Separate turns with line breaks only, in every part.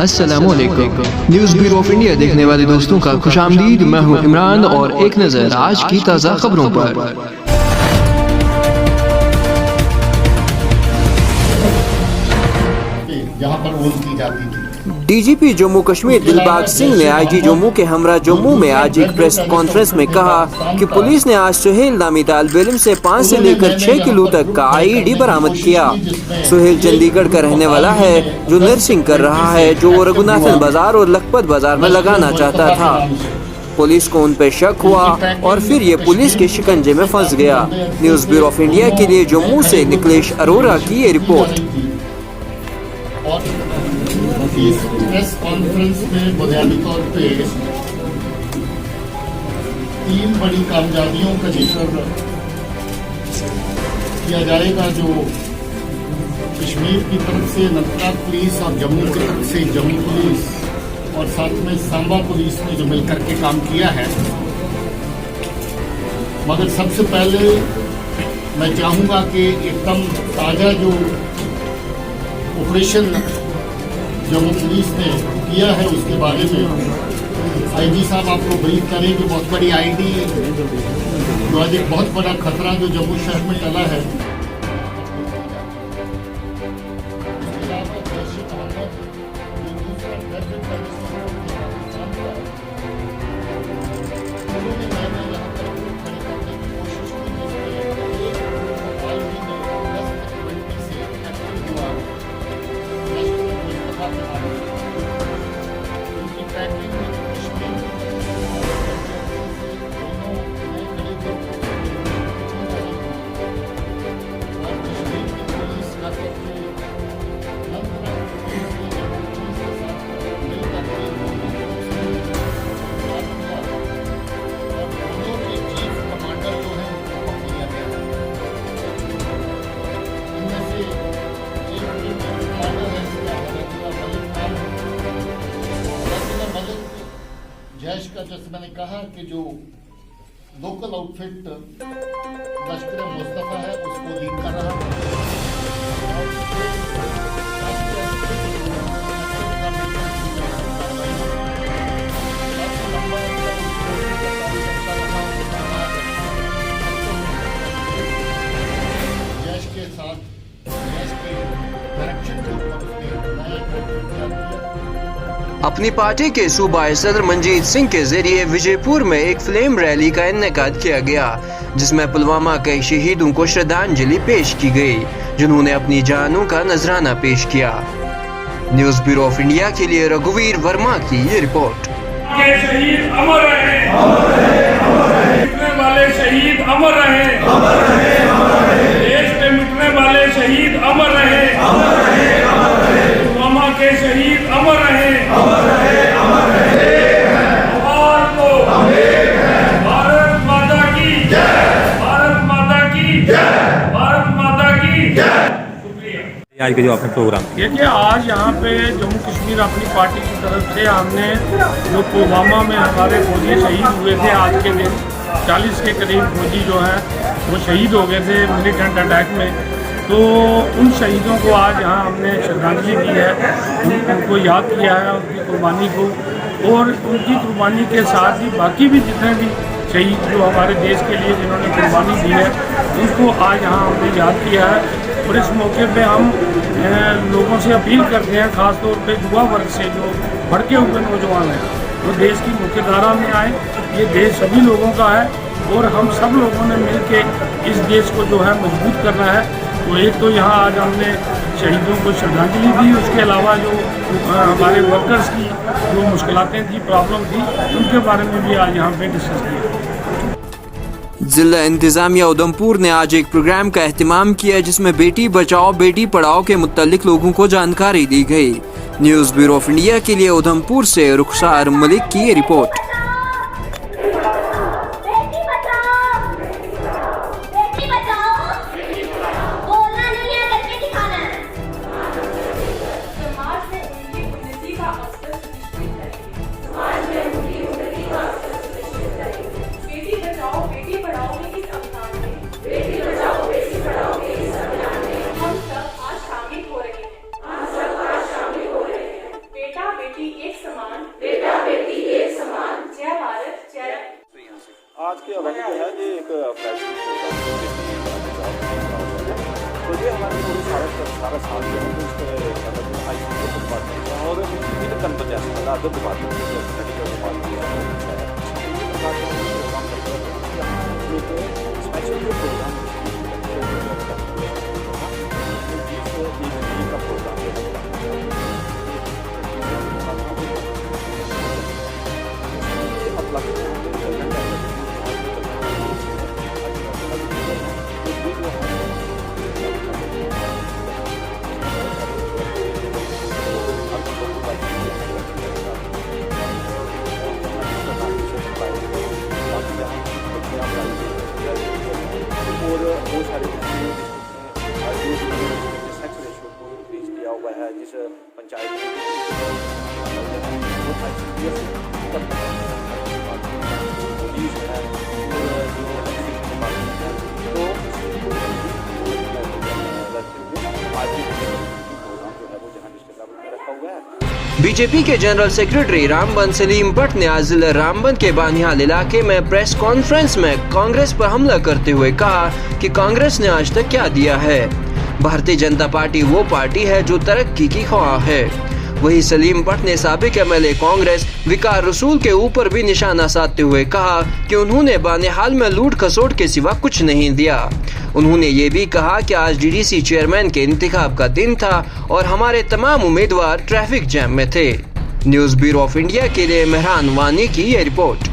अस्सलामुअलैकुम। News bureau of India देखने वाले दोस्तों का खुशामदीद। मैं हूँ इमरान और एक नज़र आज की ताज़ा खबरों पर।
यहाँ पर वोट की जाती थी।
डीजीपी जम्मू कश्मीर दिलबाग सिंह ने आईजी जम्मू के हमरा जम्मू में आज एक प्रेस कॉन्फ्रेंस में कहा कि पुलिस ने आज सुहेल नामी तालिब इल्म से 5 से लेकर 6 किलो तक का आईडी बरामद किया। सुहेल चंडीगढ़ का रहने वाला है जो नर्सिंग कर रहा है, जो वो रघुनाथन बाजार और लखपत बाजार में लगाना चाहता था। पुलिस को उन पर शक हुआ और फिर ये पुलिस के शिकंजे में फंस गया। न्यूज़ ब्यूरो ऑफ इंडिया के लिए जम्मू से निकलेश अरोरा की ये रिपोर्ट।
इस प्रेस कॉन्फ्रेंस में बुनियादी तौर पे 3 बड़ी कामयाबियों का जिक्र किया जाएगा जो कश्मीर की तरफ से अनंतनाग पुलिस और जम्मू की तरफ से जम्मू पुलिस और साथ में सांबा पुलिस ने जो मिलकर के काम किया है। मगर सबसे पहले मैं चाहूँगा कि एकदम ताज़ा जो ऑपरेशन जम्मू पुलिस ने किया है उसके बारे में आईजी साहब आपको ब्रीफ करें कि बहुत बड़ी आईडी जो आज एक बहुत बड़ा खतरा जो जम्मू शहर में टला है। जैश का जैसे मैंने कहा कि जो लोकल आउटफिट लश्कर मुस्तफा है उसको लीड कर रहा है। जैश के साथ जैश के डायरेक्शन के ऊपर
अपनी पार्टी के सूबाई सदर मंजीत सिंह के जरिए विजयपुर में एक फ्लेम रैली का इनेकाद किया गया, जिसमें पुलवामा के शहीदों को श्रद्धांजलि पेश की गई, जिन्होंने अपनी जानों का नजराना पेश किया। न्यूज़ ब्यूरो ऑफ इंडिया के लिए रघुवीर वर्मा की ये रिपोर्ट।
शहीद अमर रहे, मिटने वाले शहीद अमर रहे, देश पे मिटने वाले शहीद अमर रहे, पुलवामा के शहीद अमर रहे। भारत माता की जय, भारत माता की जय, भारत माता की जय। शुक्रिया।
आज के जो आपने प्रोग्राम
देखिए, आज यहाँ पे जम्मू कश्मीर अपनी पार्टी की तरफ से हमने जो पुलवामा में हमारे फौजी शहीद हुए थे, आज के दिन 40 के करीब फौजी जो है वो शहीद हो गए थे मिलिटेंट अटैक में। तो उन शहीदों को आज यहाँ हमने श्रद्धांजलि दी है, उनको याद किया है, उनकी कुर्बानी को, और उनकी कुर्बानी के साथ ही बाकी भी जितने भी शहीद जो हमारे देश के लिए जिन्होंने कुर्बानी दी है उनको आज यहाँ हमने याद किया है। और इस मौके पे हम लोगों से अपील करते हैं, ख़ासतौर पे युवा वर्ग से जो भड़के हुए नौजवान हैं वो देश की मुख्यधारा में आए। ये देश सभी लोगों का है और हम सब लोगों ने मिल के इस देश को जो है मजबूत करना है। तो एक तो यहाँ आज हमने शहीदों को श्रद्धांजलि दी, उसके अलावा जो हमारे वर्कर्स की जो मुश्किलातें थी, प्रॉब्लम थी, उनके बारे में भी आज यहाँ पे डिस्कस किया।
जिला इंतजामिया उधमपुर ने आज एक प्रोग्राम का एहतमाम किया, जिसमें बेटी बचाओ बेटी पढ़ाओ के मुतालिक लोगों को जानकारी दी गई। न्यूज़ ब्यूरो ऑफ इंडिया के लिए उधमपुर से रुखसार मलिक की ये रिपोर्ट।
बेटा
एक समान, बेटा बेटी एक समान, जय भारत जय।
आज के इवेंट जो है ये एक फैशन तो ये हमारे पूरे सारा साल जो है इसके और कंपनी जैसा other department medical department special जो प्रोग्राम का प्रोग्राम और वो सारे सेक्स रेशियो को इंक्रीज किया हुआ है जिस पंचायत
बीजेपी के जनरल सेक्रेटरी रामबन सलीम भट्ट ने आज जिला रामबन के बानिहाल इलाके में प्रेस कॉन्फ्रेंस में कांग्रेस पर हमला करते हुए कहा कि कांग्रेस ने आज तक क्या दिया है। भारतीय जनता पार्टी वो पार्टी है जो तरक्की की ख्वाह है। वही सलीम भट्ट ने साबिक एमएलए कांग्रेस विकार रसूल के ऊपर भी निशाना साधते हुए कहा कि उन्होंने बानिहाल में लूट खसोट के सिवा कुछ नहीं दिया। उन्होंने ये भी कहा कि आज डीडीसी चेयरमैन के इंतखाब का दिन था और हमारे तमाम उम्मीदवार ट्रैफिक जैम में थे। न्यूज ब्यूरो ऑफ इंडिया के लिए मेहरान वानी की ये रिपोर्ट।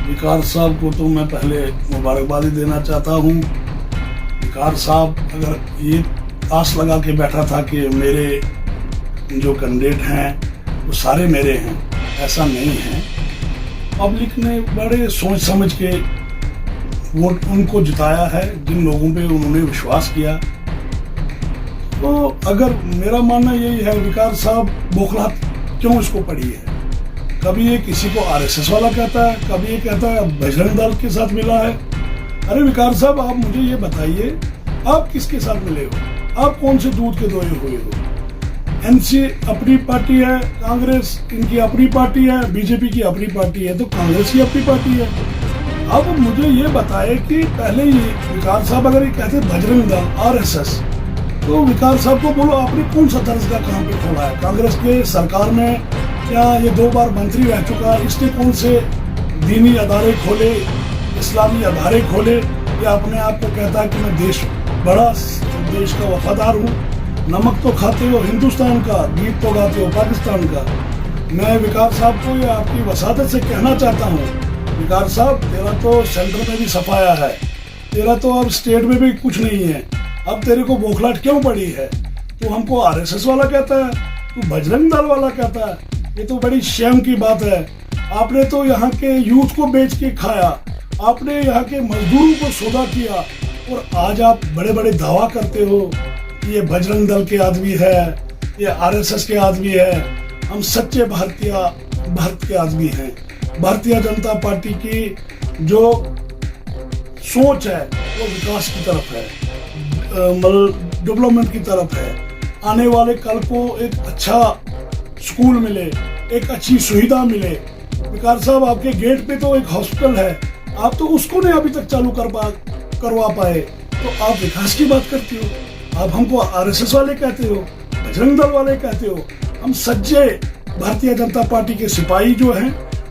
विकार साहब को तो मैं पहले मुबारकबादी देना चाहता हूँ। विकार साहब अगर ये आस लगा के बैठा था कि मेरे जो कैंडिडेट हैं वो सारे मेरे हैं, ऐसा नहीं है। पब्लिक ने बड़े सोच समझ के वोट उनको जिताया है, जिन लोगों पे उन्होंने विश्वास किया। तो अगर मेरा मानना यही है, विकार साहब बौखलाहट क्यों इसको पड़ी है। कभी ये किसी को आरएसएस वाला कहता है, कभी ये कहता है बजरंग दल के साथ मिला है। अरे विकार साहब, आप मुझे ये बताइए, आप किसके साथ मिले हो? आप कौन से दूध के दोए हुए हो? एनसी अपनी पार्टी है, कांग्रेस इनकी अपनी पार्टी है, बीजेपी की अपनी पार्टी है, तो कांग्रेस की अपनी पार्टी है। अब मुझे ये बताए कि पहले ही विकार साहब अगर ये कहते बजरंग दल आरएसएस, तो विकार साहब को बोलो आपने कौन सा दर्जा कहाँ पे खोला है? कांग्रेस के सरकार में क्या ये 2 बार मंत्री रह चुका, इसने कौन से दीनी अदारे खोले, इस्लामी अदारे खोले? या अपने आप को कहता है कि मैं देश का वफादार हूँ। नमक तो खाते हो हिंदुस्तान का, गीत तो गाते हो पाकिस्तान का। मैं विकार साहब को ये आपकी वसादत से कहना चाहता हूँ, विकार साहब तेरा तो सेंटर में भी सफाया है, तेरा तो अब स्टेट में भी कुछ नहीं है। अब तेरे को बौखलाहट क्यों पड़ी है? तू हमको आरएसएस वाला कहता है, तू बजरंग दल वाला कहता है। ये तो बड़ी शर्म की बात है। आपने तो यहाँ के यूथ को बेच के खाया, आपने यहाँ के मजदूरों को सौदा किया, और आज आप बड़े बड़े दावा करते हो कि ये बजरंग दल के आदमी है, ये आरएसएस के आदमी है। हम सच्चे भारत के आदमी हैं। भारतीय जनता पार्टी की जो सोच है वो विकास की तरफ है, मतलब डेवलपमेंट की तरफ है। आने वाले कल को एक अच्छा स्कूल मिले, एक अच्छी सुविधा मिले। विकार साहब, आपके गेट पे तो एक हॉस्पिटल है, आप तो उसको नहीं अभी तक चालू करवा पाए, तो आप विकास की बात करते हो। आप हमको आरएसएस वाले कहते हो, बजरंग दल वाले कहते हो। हम सच्चे भारतीय जनता पार्टी के सिपाही जो हैं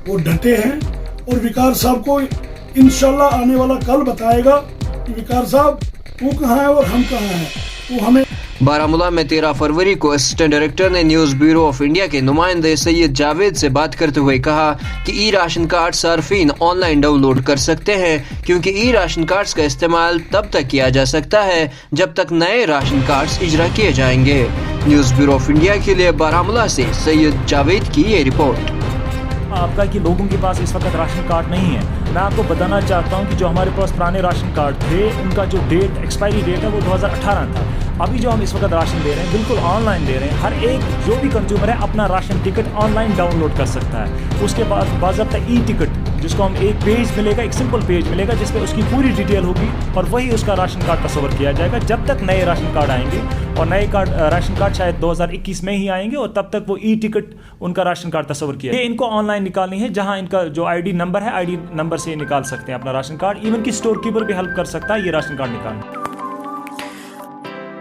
वो डटे हैं, और विकार साहब को इंशाल्लाह आने वाला कल बताएगा कि विकार साहब तू कहाँ है और हम कहाँ हैं। तो हमें
बारामूला में 13 फरवरी को असिस्टेंट डायरेक्टर ने न्यूज ब्यूरो ऑफ इंडिया के नुमाइंदे सैयद जावेद से बात करते हुए कहा कि ई राशन कार्ड सार्फिन ऑनलाइन डाउनलोड कर सकते हैं, क्योंकि ई राशन कार्ड्स का इस्तेमाल तब तक किया जा सकता है जब तक नए राशन कार्ड्स इजरा किए जाएंगे। न्यूज ब्यूरो ऑफ इंडिया के लिए बारामूला से सैयद जावेद की ये रिपोर्ट।
आपका कि लोगों के पास इस वक्त राशन कार्ड नहीं है। मैं आपको बताना चाहता हूं कि जो हमारे पास पुराने राशन कार्ड थे उनका जो एक्सपायरी डेट है वो 2018 था। अभी जो हम इस वक्त राशन दे रहे हैं बिल्कुल ऑनलाइन दे रहे हैं। हर एक जो भी कंज्यूमर है अपना राशन टिकट ऑनलाइन डाउनलोड कर सकता है। उसके बाद बाज़ाब्ता ई टिकट जिसको हम एक पेज मिलेगा, एक सिंपल पेज मिलेगा जिस पे उसकी पूरी डिटेल होगी और वही उसका राशन कार्ड तस्वर किया जाएगा। जब तक नए राशन कार्ड आएंगे और नए राशन कार्ड शायद 2021 में ही आएंगे और तब तक वो ई टिकट उनका राशन कार्ड तस्वर किया। ये इनको ऑनलाइन निकालनी है, जहां इनका जो आईडी नंबर है आईडी नंबर से निकाल सकते हैं अपना राशन कार्ड। इवन की स्टोर कीपर भी हेल्प कर सकता है ये राशन कार्ड निकालने।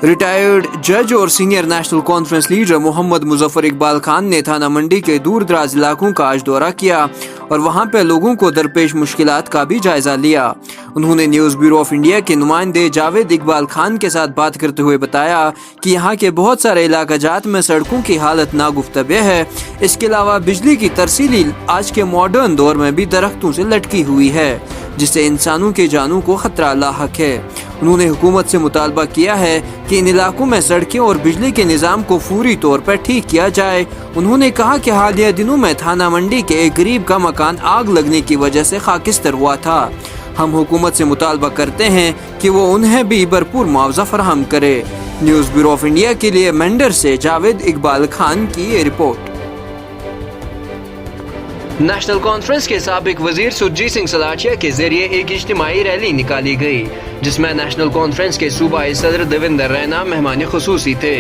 रिटायर्ड जज और सीनियर नेशनल कॉन्फ्रेंस लीडर मोहम्मद मुजफ्फर इकबाल खान ने थाना मंडी के दूर दराज इलाकों का आज दौरा किया और वहां पे लोगों को दरपेश मुश्किलात का भी जायजा लिया। उन्होंने न्यूज ब्यूरो ऑफ इंडिया के नुमाइंदे जावेद इकबाल खान के साथ बात करते हुए बताया कि यहाँ के बहुत सारे इलाका जात में सड़कों की हालत नागुफ्तबे है। इसके अलावा बिजली की तरसीली आज के मॉडर्न दौर में भी दरख्तों से लटकी हुई है जिससे इंसानों के जानों को खतरा लाहक है। उन्होंने हुकूमत से मुतालबा किया है कि इन इलाकों में सड़कें और बिजली के निज़ाम को फौरी तौर पर ठीक किया जाए। उन्होंने कहा कि हालिया दिनों में थाना मंडी के एक गरीब का मकान आग लगने की वजह से खाकिस्तर हुआ था। हम हुकूमत से मुतालबा करते हैं कि वो उन्हें भी भरपूर मुआवजा फराहम करे। न्यूज़ ब्यूरो ऑफ इंडिया के लिए मेंढर से जावेद इकबाल खान की ये रिपोर्ट। नेशनल कॉन्फ्रेंस के साबिक वजीर सुरजीत सिंह सलाठिया के जरिए एक इज्तिमाई रैली निकाली गई जिसमें नेशनल कॉन्फ्रेंस के सूबाई सदर देवेंद्र रैना मेहमान खुसूसी थे।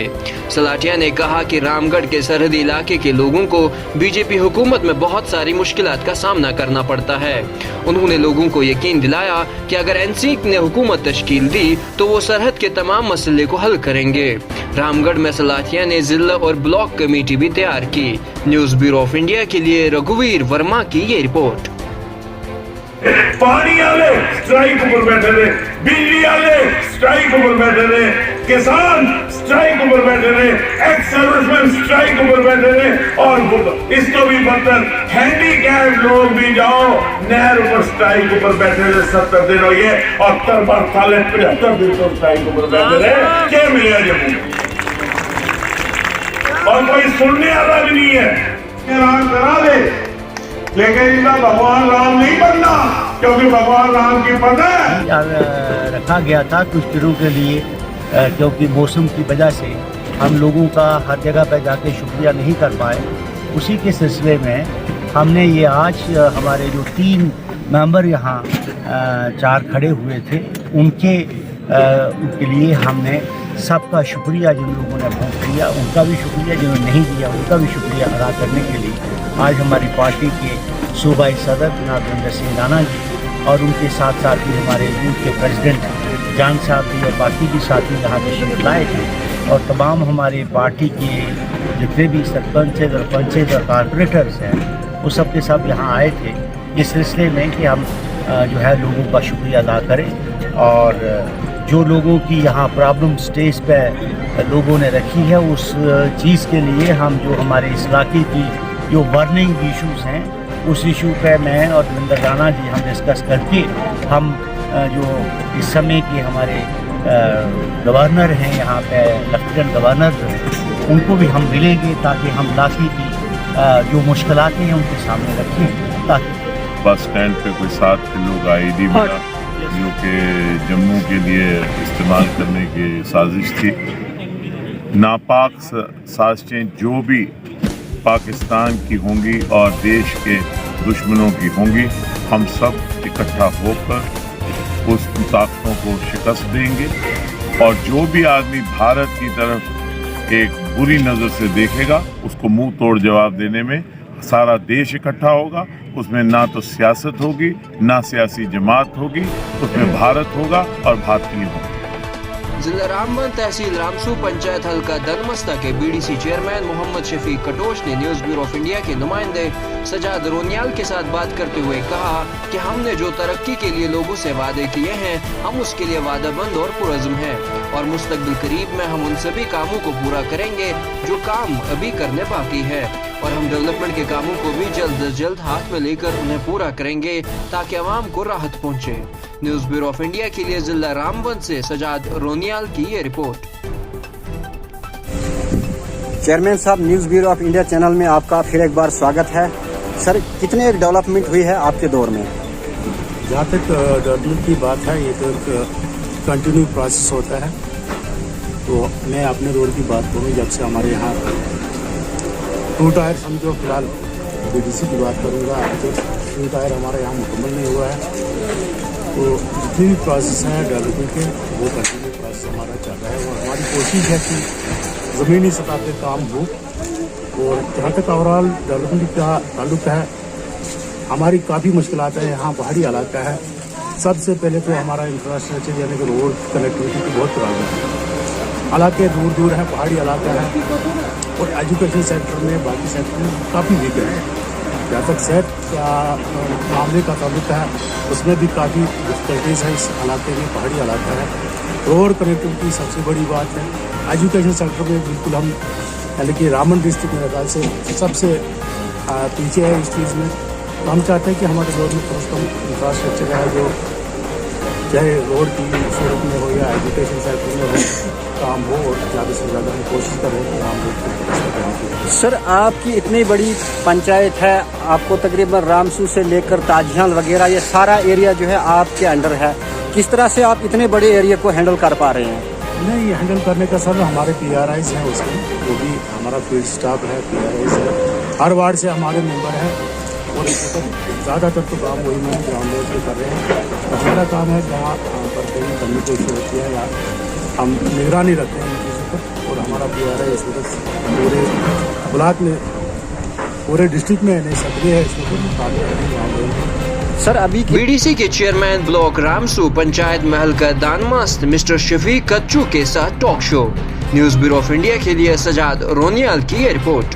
सलाठिया ने कहा कि रामगढ़ के सरहदी इलाके के लोगों को बीजेपी हुकूमत में बहुत सारी मुश्किलात का सामना करना पड़ता है। उन्होंने लोगों को यकीन दिलाया कि अगर एनसी ने हुकूमत तश्कील दी तो वो सरहद के तमाम मसले को हल करेंगे। रामगढ़ में सलाठिया ने जिला और ब्लॉक कमेटी भी तैयार की। न्यूज ब्यूरो ऑफ इंडिया के लिए रघुवीर वर्मा की ये रिपोर्ट।
पानी वाले स्ट्राइक पर बैठे रहे, बिजली वाले स्ट्राइक पर बैठे रहे, किसान स्ट्राइक पर बैठे रहे, एक्स सर्विसमैन स्ट्राइक पर बैठे रहे और इसको भी बदतर हैंडीकैप लोग भी जाओ नहर पर स्ट्राइक पर बैठे रहे 70 दिन हो गए और 73 दिन तो स्ट्राइक पर बैठे रहे। क्या मिला जम्मू और कोई सुनने वाला भी नहीं है। राम करा दे लेकिन इनका भगवान राम नहीं बनना क्योंकि भगवान राम की पता है
रखा गया था कुछ दिनों के लिए क्योंकि मौसम की वजह से हम लोगों का हर जगह पर जाके शुक्रिया नहीं कर पाए। उसी के सिलसिले में हमने ये आज हमारे जो 3 मेंबर यहाँ 4 खड़े हुए थे उनके लिए हमने सबका शुक्रिया, जिन लोगों ने वोट दिया उनका भी शुक्रिया, जिन्होंने नहीं दिया उनका भी शुक्रिया अदा करने के लिए आज हमारी पार्टी के सूबाई सदर जनाब देवेंद्र सिंह राणा जी और उनके साथ साथ ही हमारे यूथ के प्रेसिडेंट जान साहब भी और बाकी भी साथी यहाँ तशरीफ लाए थे और तमाम हमारे पार्टी के जितने भी सरपंच और कॉर्पोरेटर्स हैं वो सब के सब यहाँ आए थे इस सिलसिले में कि हम जो है लोगों का शुक्रिया अदा करें और जो लोगों की यहाँ प्रॉब्लम स्टेज पे लोगों ने रखी है उस चीज़ के लिए हम जो हमारे इस इलाके की जो बर्निंग इश्यूज़ हैं उस इशू पे मैं और देवेंद्र राणा जी हम डिस्कस करके हम जो इस समय के हमारे गवर्नर हैं यहाँ पे लेफ्टिनेंट गवर्नर जो हैं उनको भी हम मिलेंगे ताकि हम इलाके की जो मुश्किलात हैं उनके सामने रखें। ताकि
बस स्टैंड पे कोई 7 किलो का आईडी मिला जो कि जम्मू के लिए इस्तेमाल करने की साजिश थी। नापाक साजिशें जो भी पाकिस्तान की होंगी और देश के दुश्मनों की होंगी हम सब इकट्ठा होकर उस ताकतों को शिकस्त देंगे और जो भी आदमी भारत की तरफ एक बुरी नज़र से देखेगा उसको मुंह तोड़ जवाब देने में सारा देश इकट्ठा होगा। उसमें ना तो सियासत होगी ना सियासी जमात होगी, उसमें भारत होगा और भारतीय होगा।
जिला रामबन तहसील रामसू पंचायत हल्का दनमस्ता के बीडीसी चेयरमैन मोहम्मद शफीक कटोच ने न्यूज ब्यूरो ऑफ इंडिया के नुमाइंदे सजाद रोनियाल के साथ बात करते हुए कहा कि हमने जो तरक्की के लिए लोगों से वादे किए हैं हम उसके लिए वादाबंद और पुरज़्म हैं और मुस्तकबिल करीब में हम उन सभी कामों को पूरा करेंगे जो काम अभी करने बाकी है और हम डेवलपमेंट के कामों को भी जल्द से जल्द हाथ में लेकर उन्हें पूरा करेंगे ताकि आवाम को राहत पहुँचे। न्यूज ब्यूरो ऑफ इंडिया के लिए जिला रामबन से सजाद रोनियाल की ये रिपोर्ट।
चेयरमैन साहब, news bureau of India channel में आपका फिर एक बार स्वागत है। सर, कितने डेवलपमेंट हुई है आपके दौर में?
जहाँ तक डेवलपमेंट की बात है ये तो एक कंटिन्यू प्रोसेस होता है। तो मैं अपने रोड की बात करूँ, जब से हमारे यहाँ 2 टायर समझो, फिलहाल BDC की बात करूँगा, तो 3 टायर हमारे यहाँ मुकम्मल नहीं हुआ है। तो जितनी भी प्रोसेस हैं डेवलपमेंट के, वो कंटिन्यू प्रोसेस हमारा चल रहा है और हमारी कोशिश है कि ज़मीनी सतह पे काम हो। और जहाँ तक ओवरऑल डेवलपमेंट का ताल्लुक है, हमारी काफ़ी मुश्किलात है। यहाँ पहाड़ी इलाका है, सबसे पहले तो हमारा इंफ्रास्ट्रक्चर यानी कि रोड कनेक्टिविटी की बहुत प्रॉब्लम है। इलाके दूर दूर है, पहाड़ी इलाका है और एजुकेशन सेक्टर में, बाकी सेक्टर में काफ़ी वीक है। जहाँ तक सेहत का मामले का ताल्लुक है, उसमें भी काफ़ी डिफिकल्टीज है। इस इलाके में पहाड़ी इलाका है, रोड कनेक्टिविटी सबसे बड़ी बात है। एजुकेशन सेक्टर में बिल्कुल हम यानी कि रामन डिस्ट्रिक्ट मेरे ख्याल से सबसे पीछे है इस चीज़ में। तो हम चाहते हैं कि हमारे रोड में कम से कम इंफ्रास्ट्रक्चर है, जो चाहे रोड की सूरत में हो या एजुकेशन सेक्टर में हो, काम हो और ज़्यादा से ज़्यादा हम कोशिश करें कि आम लोग को।
सर, आपकी इतनी बड़ी पंचायत है, आपको तकरीबन रामसू से लेकर ताजहाल वगैरह ये सारा एरिया जो है आपके अंडर है। किस तरह से आप इतने बड़े एरिया को हैंडल कर पा रहे हैं?
नहीं, हैंडल करने का सर हमारे PRIs हैं, उसमें वो भी हमारा फील्ड स्टाफ है, PRIs है, हर वार्ड से हमारे मेंबर हैं और ज़्यादातर तो काम वही में ग्राउंड लेवल पे कर रहे हैं। तो हमारा काम है जहाँ पर कहीं कमी कोई होती है या हम निगरानी रखते हैं इन चीज़ों पर। और हमारा PRI इस वक्त पूरे ब्लॉक में, पूरे डिस्ट्रिक्ट में नहीं सक्रिय है इस वक्त ग्राउंड लेवल पर।
सर, अभी
BDC के चेयरमैन ब्लॉक रामसू पंचायत महल का दानमस्त मिस्टर शफीक कच्चू के साथ talk show. News bureau of India के लिए सजाद रोनियाल की रिपोर्ट।